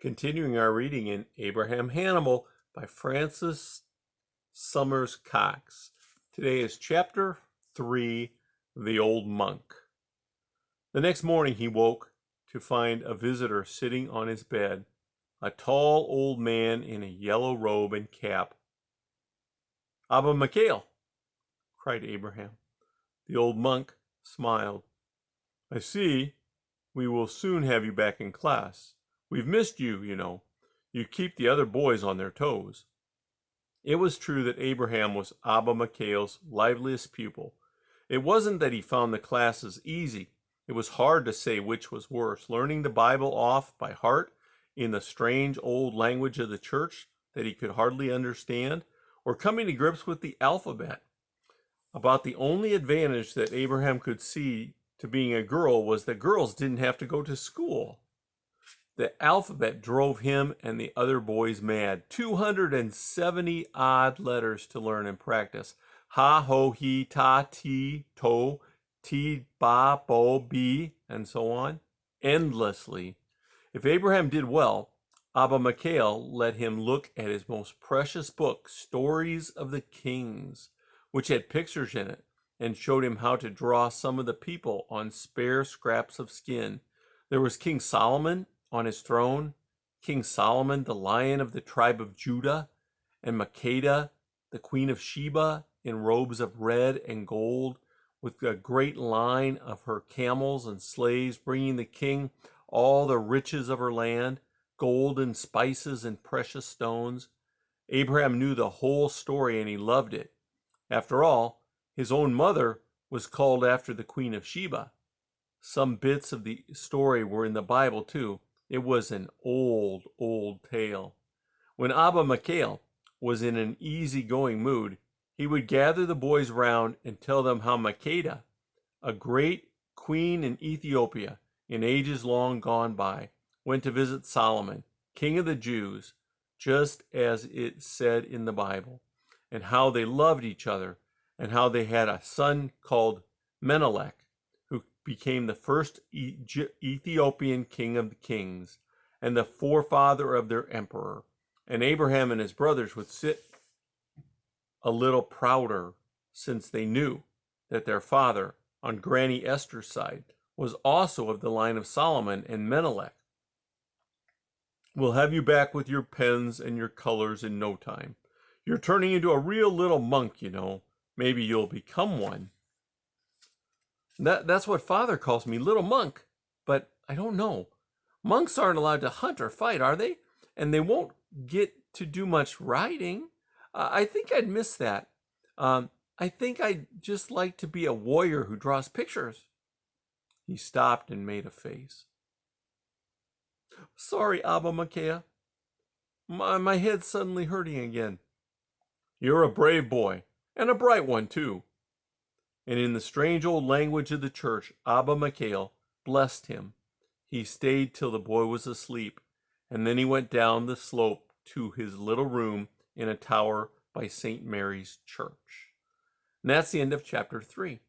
Continuing our reading in Abraham Hannibal by Francis Summers Cox. Today is chapter 3, The Old Monk. The next morning he woke to find a visitor sitting on his bed, a tall old man in a yellow robe and cap. "Abba Mikhail," cried Abraham. The old monk smiled. "I see we will soon have you back in class. We've missed you, you know. You keep the other boys on their toes." It was true that Abraham was Abba Mikhail's liveliest pupil. It wasn't that he found the classes easy. It was hard to say which was worse, learning the Bible off by heart in the strange old language of the church that he could hardly understand, or coming to grips with the alphabet. About the only advantage that Abraham could see to being a girl was that girls didn't have to go to school. The alphabet drove him and the other boys mad. 270 odd letters to learn and practice. Ha, ho, he, ta, ti, to, ti, ba, bo, bi, and so on. Endlessly. If Abraham did well, Abba Mikhail let him look at his most precious book, Stories of the Kings, which had pictures in it, and showed him how to draw some of the people on spare scraps of skin. There was King Solomon on his throne, King Solomon, the lion of the tribe of Judah, and Makeda, the queen of Sheba, in robes of red and gold, with a great line of her camels and slaves, bringing the king all the riches of her land, gold and spices and precious stones. Abraham knew the whole story and he loved it. After all, his own mother was called after the Queen of Sheba. Some bits of the story were in the Bible too. It was an old, old tale. When Abba Mikhail was in an easy-going mood, he would gather the boys round and tell them how Makeda, a great queen in Ethiopia in ages long gone by, went to visit Solomon, king of the Jews, just as it said in the Bible, and how they loved each other, and how they had a son called Menelik, who became the first Ethiopian king of the kings, and the forefather of their emperor. And Abraham and his brothers would sit a little prouder, since they knew that their father, on Granny Esther's side, was also of the line of Solomon and Menelik. "We'll have you back with your pens and your colors in no time. You're turning into a real little monk, you know. Maybe you'll become one." That's what Father calls me, little monk. But I don't know. Monks aren't allowed to hunt or fight, are they? And they won't get to do much riding. I think I'd miss that. I think I'd just like to be a warrior who draws pictures. He stopped and made a face. "Sorry, Abba Mikhail. My head's suddenly hurting again." "You're a brave boy, and a bright one, too." And in the strange old language of the church, Abba Mikhail blessed him. He stayed till the boy was asleep, and then he went down the slope to his little room in a tower by St. Mary's Church. And that's the end of chapter 3.